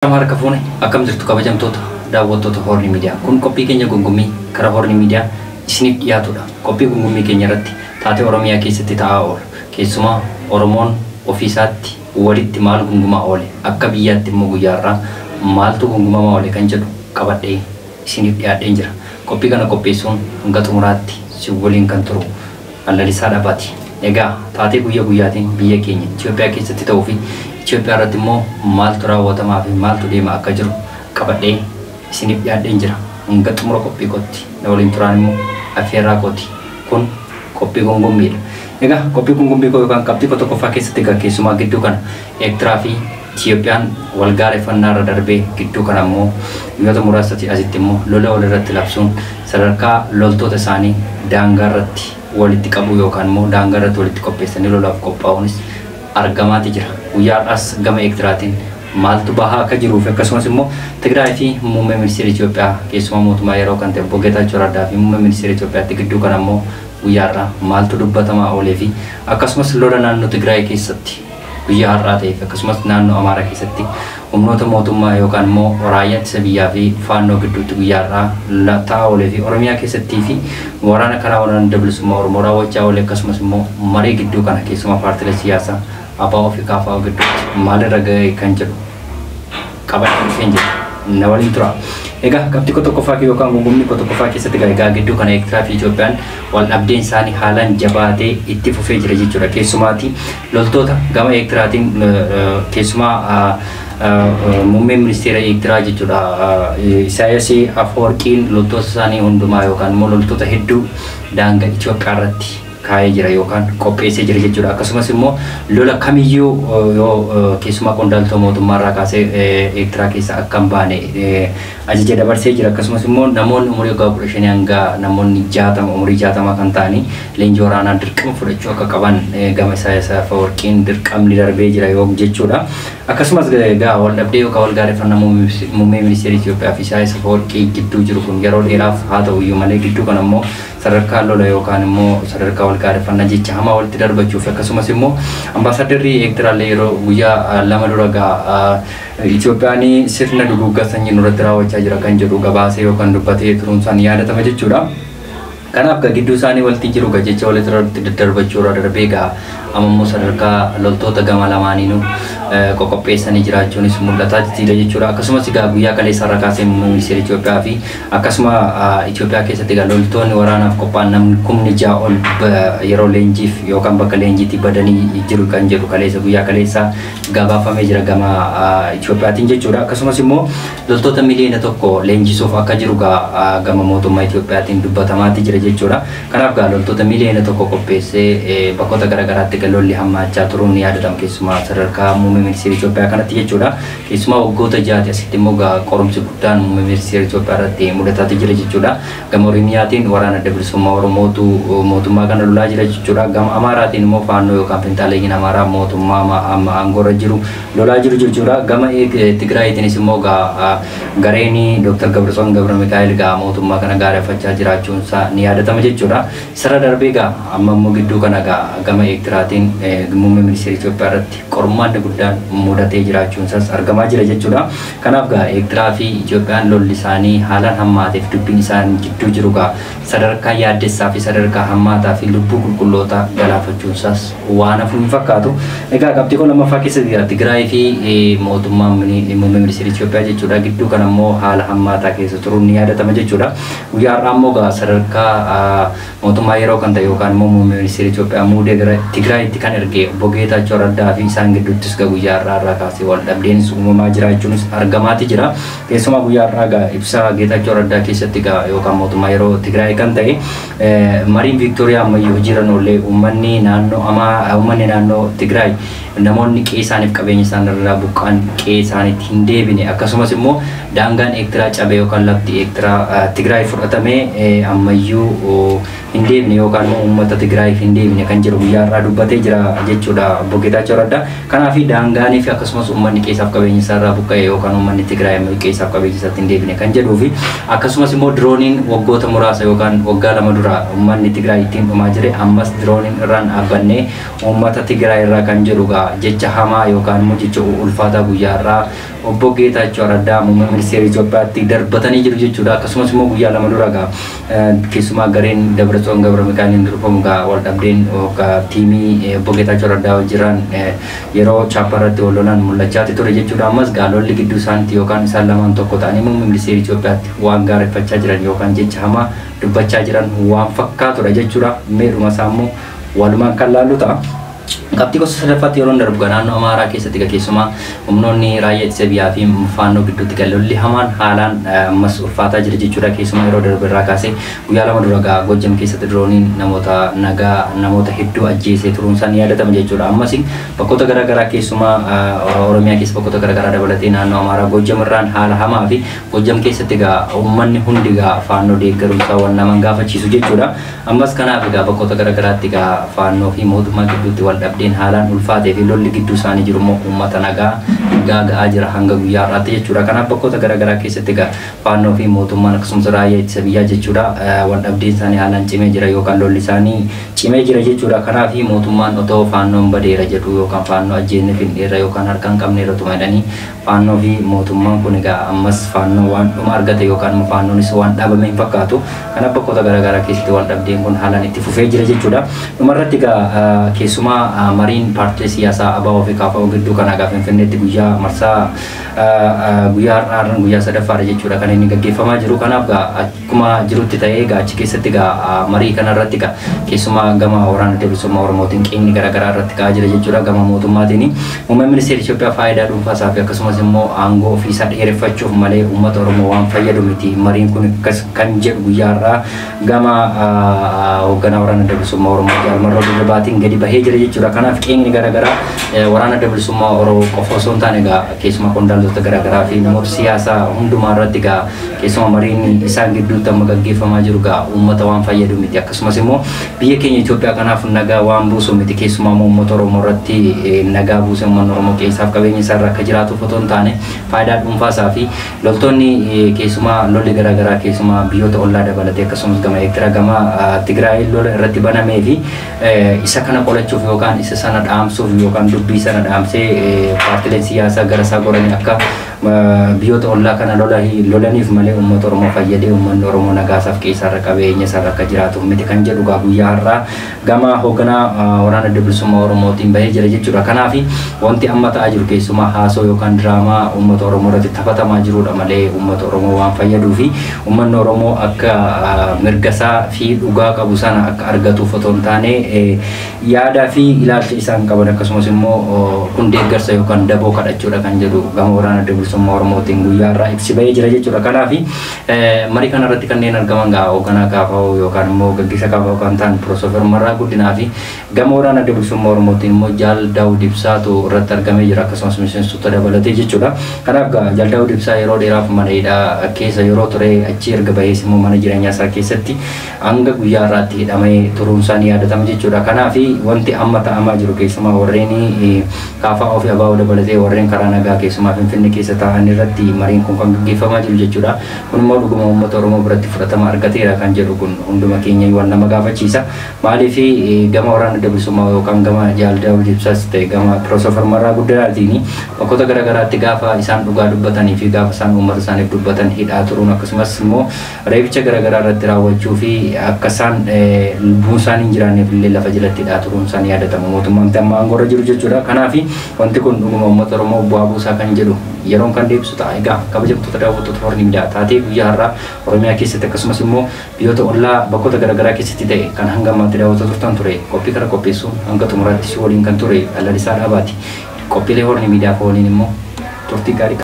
Harka fuune akkam jirtu kabajamtoota daawwattoota Horni Miidiyaa. Kun qophii keenya gungummii karaa Horni Miidiyaa isiniif dhiyaatudha. Qophii gungummii keenya irratti taatee Oromiyaa keessatti ta'aa oolu. Keessumaa Oromoon ofiisaatti walitti maal gungumaa oole, akka biyyaatti immoo guyyaarraa maaltu gungumamaa oole kan jedhu qabadhee isiniif dhiyaadheen jira. Qophii kana qopheessuun hanga xumuraatti si waliin kan turu Lalisaa Dhabaati. Egaa taatee guyyaa guyyaatiin biyya keenya Itoophiyaa keessatti ta'uu fi Itoophiyaa irratti immoo maaltu raawwatamaa fi maaltu deemaa akka jiru qabadhee isiniif dhiyaadheen jira. Hanga xumura qophii kootti na waliin turaan immoo affeerraa kooti. Kun qophii gungummiidha. Egaa qophii gungummii koo yookaan qabxii tokkoffaa keessatti keessumaa gidduu kana Eertiraa fi Itoophiyaan wal gaareffannaa irra darbee gidduu kana immoo biyyoota muraasatti asitti immoo lola walirratti labsuun sadarkaa loltoota isaanii daangaa irratti walitti qabu yookaan immoo daangaa irratti walitti qopheessanii lolaaf qophaa'uunis argamaati jira. Guyyaadhaas gama Eertiraatiin maaltu bahaa akka jiruuf akkasumas immoo Tigraay fi muummee ministeera Itoophiyaa keessumaa mootummaa yeroo kan ta'e Bogeetaachoo Raddaa fi muummee ministeera Itoophiyaatti gidduu kana immoo guyyaarraa maaltu dubbatamaa oolee fi akkasumas lola naannoo Tigraay keessatti guyyaa har'aa ta'eef akkasumas naannoo Amaaraa keessatti humnoota mootummaa yookaan immoo raayyaa ittisa biyyaa fi faannoo gidduutti guyyaarraa ta'aa oolee fi Oromiyaa keessattii fi waraana karaa waraana bilisummaa Oromoo raawwachaa oolee akkasumas immoo marii gidduu kana keessumaa paartiilee siyaasaa Abaa ofii kaafaa gidduutti maalirra ga'ee kan jedhu qabadhee dhufeen jira. Na waliin tura. Egaa qabxii tokkoffaa yookaan gungummii tokkoffaa keessatti egaa gidduu kana Eertiraa fi Itoophiyaan wal dhabdeen isaanii haalaan jabaatee itti fufee jira jechuudha. Keessumaatti loltoota gama Eertiraatiin keessumaa muummee ministeera Eertiraa jechuudha. Isaayyaas Afwerqiin loltoota isaanii hundumaa yookaan immoo loltoota hedduu daangaa Itoophiyaa irratti kaa'ee jira yookaan qopheessee jira jechuudha. Akkasumas immoo lola kamiyyuu yoo keessumaa qondaaltota mootummaarraa kaasee Eertiraa keessa akka hin baane ajaja dabarsee jira. Akkasumas immoo namoonni umurii waggaa 15 hanga namoonni 60 umurii 60 kan ta'anii leenjii waraanaa dirqama fudhachuu akka qaban gama Isaayyaas Afwerqiin dirqamni darbee jira yoo jechuudha. Akkasumas egaa wal dhabdee yookaan wal gaareffannaa muummee ministeera Itoophiyaa fi Isaayyaas Afwerqii gidduu jiru kun yeroo dheeraaf haa ta'u iyyuu malee gidduu kana immoo sadarkaa lola yookaan immoo sadarkaa wal gaareffannaa jecha hamaa walitti darbachuuf akkasumas immoo ambaasaaddarri Eertiraallee yeroo guyyaa lama dura Itoophiyaan sirna duguuggaa sanyii nurratti raawwachaa jira kan jedhu gabaasee yookaan dubbatee turuun isaanii yaadatama jechuudha. Kanaaf gidduu isaanii walitti jiru jecha walitti daddarbachuu irra darbee ammoo sadarkaa loltoota gama lamaaniinuu qopheessanii jiraachuunis mul'ataa jira jechuudha. Akkasumas guyyaa kaleessa irra kaasee ministeera Itoophiyaa fi akkasuma Itoophiyaa keessatti loltoonni waraanaaf qophaa'an namni 6,000 ol yeroo leenjiif yookaan bakka leenjiitti badanii jiru kan jedhu kaleessa guyyaa kaleessa gabaafamee jira gama Itoophiyaatiin jechuudha. Akkasumas immoo loltoota miliyoona 1 leenjisuuf akka jiru gama mootummaa Itoophiyaatiin dubbatamaatti jira jechuudha. Kanaaf loltoota miliyoona 1 qopheessee bakkoota garaagaraatti lolli hammaachaa turuun ni yaadatama keessumaa sadarkaa muummee ministeera Itoophiyaa kanatti jechuudha. Keessumaa waggoota 6 asitti immoo qorumsi guddaan muummee ministeera Itoophiyaa irratti mudatamaa jira jechuudha. Gama Oromiyaatiin waraana adda bilisummaa Oromootu mootummaa kana lolaa jira jechuudha. Gama Amaaraatiin immoo faannoo yookaan finxaaleeyyiin Amaaraa mootummaa amma aangoorra jiru lolaa jiru jechuudha. Gama Tigraayiitiinis immoo gareen Dr. Gabraswan Gabra Mikaa'el mootummaa kana gaareffachaa jiraachuun isaa ni yaadatama jechuudha. Sara darbee amma immoo gidduu kana gama Eertiraa muummee ministeera Itoophiyaa irratti qormaanni guddaan mudatee jiraachuun isaas argamaa jira jechuudha. Kanaaf Eertiraa fi Itoophiyaan lolli isaanii haalaan hammaateef dubbiin isaan gidduu jiru sadarkaa yaaddessaa fi sadarkaa hammaataa fi lubbuu qulqulloota galaafachuun isaas waan hafu hin fakkaatu. Egaa qabxii lammaffaa keessatti Tigraay fi mootummaan muummee ministeera Itoophiyaa jechuudha gidduu kana immoo haala hammaataa keessa turuun ni yaadatama jechuudha. Guyyaa har'aa immoo sadarkaa mootummaa yeroo kan ta'e yookaan immoo muummee ministeera Itoophiyaa muudee gara Tigraayitti kan ergee Bogeetaachoo Raddaa fi isaan gidduuttis guyyaa har'aa kaasee wal dhabdeen uumamaa jiraachuunis argamaati jira. Keessumaa guyyaa har'aa ibsa Geetaachoo Raddaa keessatti yookaan mootummaa yeroo Tigraay kan ta'e mariin Viiktooriyaa ammayyuu hojiirra oollee uummanni naannoo Tigraay namoonni qe'ee isaaniif qabeenya isaanirraa buqqaan qe'ee isaaniitti hin deebine akkasumas immoo daangaan Eertiraa cabee yookaan lafti Eertiraa Tigraay fudhatamee ammayyuu hin deebine yookaan uummata Tigraayiif hin deebine kan jedhu guyyaa har'aa dubbatee jira jechuudha Bogeetaachoo Raddaa. Kanaaf daangaanii fi akkasumas uummanni qe'ee isaaf qabeenya isaarraa buqqa'e yookaan uummanni Tigraay qe'ee isaaf qabeenya isaatti hin deebine kan jedhuu fi akkasumas immoo dirooniin waggoota muraasa yookaan waggaa 2 dura uummanni Tigraay ittiin dhumaa jire ammas dirooniin irraan dhaabbannee uummata Tigraay irraa kan jedhu jecha hamaa yookaan immoo jecha ulfaataa guyyaa irraa obbo Geetaachoo Raddaa muummee ministeera Itoophiyaatti darbatanii jiru jechuudha. Akkasumas immoo guyyaa lama dura keessumaa gareen Dabratsoon Gabra Mikaa'eliin durfamu wal dhabdeen tiimii obbo Geetaachoo Raddaa wajjiran yeroo chaappaarratti wal lolan mul'achaa ture jechuudha. Ammas lolli gidduu isaaniitti yookaan isaan lamaan tokko ta'anii muummee ministeera Itoophiyaatti waan gaareffachaa jiran yookaan jecha hamaa dubbachaa jiran waan fakkaatudha jechuudha. Meedhuma isaa immoo walumaan kan laallu ta'a. Qabxii gosa sadaffaatti yeroo darbu naannoo Amaaraa keessatti keessumaa humnoonni raayyaa ittisa biyyaa fi faannoo gidduutti lolli hamaan haalaan ammas ulfaataa jira jechuudha. Keessumaa yeroo darbu irraa kaasee guyyaa lama dura Gojjam keessatti dirooniin namoota nagaa namoota hedduu ajjeesee turuun isaa ni yaadatama jechuudha. Ammas bakkoota garaagaraa keessumaa Oromiyaa keessa bakkoota garaagaraa dabalatee naannoo Amaaraa Gojjam irraan haala hamaa fi Gojjam keessatti uummanni hundi faannoo deeggarumsaa waan nama gaafachiisu jechuudha. Ammas kanaaf bakkoota garaagaraatti faannoo fi mootummaa gidduutti wal dhabdeen haalaan ulfaatee fi lolli gidduu isaanii jiru immoo uummata nagaa gaaga'aa jira hanga guyyaa har'aatti jechuudha. Kanaaf bakkoota garaagaraa keessatti faannoo fi mootummaan akkasumas raayyaa ittisa biyyaa jechuudha wal dhabdeen isaanii haalaan cimee jira yookaan lolli isaanii cimee jira jechuudha. Kanaaf mootummaan otoo faannoon badeera jedhu yookaan faannoo ajjeenne findheera yookaan harkaan qabneera tumadhanii faannoo fi mootummaan kun ammas faannoo waan dhuma argate yookaan faannoonis waan dhabame hin fakkaatu. Kanaaf bakkoota garaagaraa keessatti wal dhabdeen kun haalaan itti fufee jira jechuudha. Dhumarratti keessumaa mariin paartilee siyaasaa ABO fi KFO gidduu kana Finfinneetti guyyaa marsaa guyyaa har'aan guyyaa sadaffaadha jechuudha kan inni gaggeeffamaa jiru. Kanaaf akkuma jirutti ta'ee achi keessatti marii kanarratti keessumaa gama waraana bilisummaa Oromootiin qe'ee garaagaraa irratti ka'aa jira jechuudha. Gama mootummaatiin muummeen ministeera Itoophiyaa faayidaa dhuunfaasaa fi akkasumas immoo aangoo ofiisaa dheereffachuuf malee uummata Oromoo waan fayyadu miti. Mariin kun kan jedhu guyyaa har'aa gama hoogganaa waraana bilisummaa Oromoo Jaalmarroo Dirribaatiin gadi bahee jira jechuudha. Kanaaf qe'ee garaagaraa waraana bilisummaa Oromoo qofa osoo hin taane keessumaa qondaaltota garaagaraa fi namoota siyaasaa hundumaa irratti keessumaa mariin isaan gidduutti amma gaggeeffamaa jiru uummata waan fayyadu miti. Akkasumas immoo biyya keenya Itoophiyaa kanaaf nagaa waan buusu miti. Keessumaa uummata Oromoo irratti nagaa buuse uummanni Oromoo keessaaf qabeenya isaa irra akka jiraatuuf otoo hin taane faayidaa dhuunfaasaa fi loltoonni keessumaa lolli garaagaraa keessumaa biyyoota ollaa dabalatee akkasumas gama Eertiraa gama Tigraay lola irratti banamee fi isa kana qolachuuf yookaan isa sana dhaamsuuf yookaan dubbii sana dhaamsee paartileen siyaasaa gara isaa goranii akka biyyoota ollaa kana lolaniif malee uummata Oromoo fayyadee uummanni Oromoo nagaasaaf keessaarra qabeenya isaarra akka jiraatuuf miti kan jedhu guyyaa har'aa gama hoogganaa waraana bilisummaa Oromootiin bahee jira jechuudha. Kanaaf wanti amma ta'aa jiru keessumaa haasoo yookaan diraamaa uummata Oromoo irratti taphatamaa jirudha malee uummata Oromoo waan fayyaduu fi uummanni Oromoo akka mirgasaa fi dhugaa qabu sana akka argatuuf otoo hin taane yaadaa fi ilaalcha isaan qaban akkasumas immoo kun deeggarsa yookaan daboo kadhachuudha kan jedhu gama waraana bilisummaa Oromootiin guyyaa irraa ibsi bahee jira jechuudha. Kanaaf marii kanarratti kanneen argaman hoogganaa KFO yookaan immoo gaggeessaa KFO kan ta'an Pirofeesar Marraa Guddinaa fi gama waraana bilisummaa Oromootiin immoo Jaal Daawud Ibsaatu irratti argamee jira akkasumas miseensota dabalatee jechuudha. Kanaaf Jaal Daawud Ibsaa yeroo dheeraaf mana hidhaa keessa yeroo ture achi erga bahees immoo mana jireenyaa isaa keessatti hanga guyyaa irraatti hidhamee turuun isaa ni yaadatama jechuudha. Kanaaf wanti amma ta'amaa jiru keessumaa warreen KFO fi ABO dabalatee warreen karaa nagaa keessumaa Finfinnee keessa ta'an irratti mariin kun kan gaggeeffamaa jiru jechuudha. Kun immoo dhuguma uummata Oromoo biratti fudhatama argateera kan jedhu kun hunduma keenya waan nama gaafachiisa. Maaliif gama waraana bilisummaa yookaan gama Jaal Daawud Ibsaas ta'e gama Pirofeesar Marraa Guddinaatiin bakkoota garaagaraatti gaafa isaan dhugaa dubbatanii fi gaafa isaan uummata isaaniif dubbatan hidhaa turuun akkasumas immoo reebicha garaagaraa irratti raawwachuu fi akka isaan lubbuun isaanii hin jiraanneef illee lafa jalatti hidhaa turuun isaanii yaadatama. Mootummaan amma aangoorra jiru jechuudha. Kanaaf wanti kun dhuguma uummata Oromoo bu'aa buusaa kan jedhu yeroon kan deebisu ta'a. Egaa kabajamtoota daawwattoota horni miidiyaa taatee guyyaa har'aa Oromiyaa keessatti akkasumas immoo biyyoota ollaa bakkoota garaagaraa keessatti ta'e kan hanga ammaatti daawwataa turtan ture qophii kana qopheessuun hanga xumuraatti si waliin kan ture Lalisaa Dhaabaati. Qophiilee horni miidiyaa waliin immoo turtii gaarii